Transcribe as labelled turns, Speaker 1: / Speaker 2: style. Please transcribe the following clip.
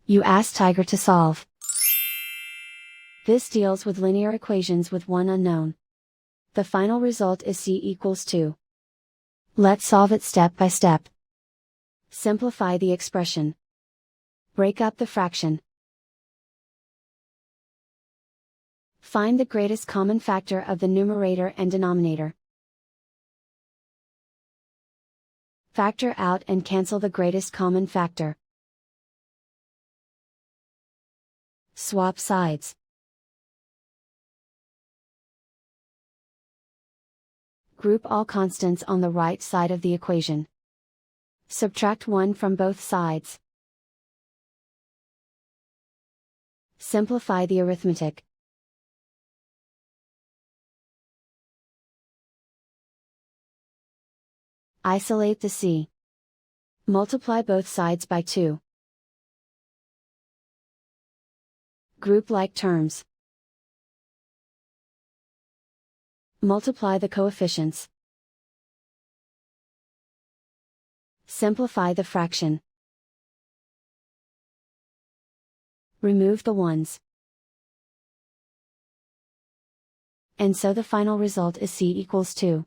Speaker 1: You ask Tiger to solve. This deals with linear equations with one unknown. The final result is c equals 2. Let's solve it step by step. Simplify the expression. Break up the fraction. Find the greatest common factor of the numerator and denominator. Factor out and cancel the greatest common factor. Swap sides. Group all constants on the right side of the equation. Subtract 1 from both sides. Simplify the arithmetic. Isolate the c. Multiply both sides by 2. Group like terms. Multiply the coefficients. Simplify the fraction. Remove the ones. And so the final result is c equals 2.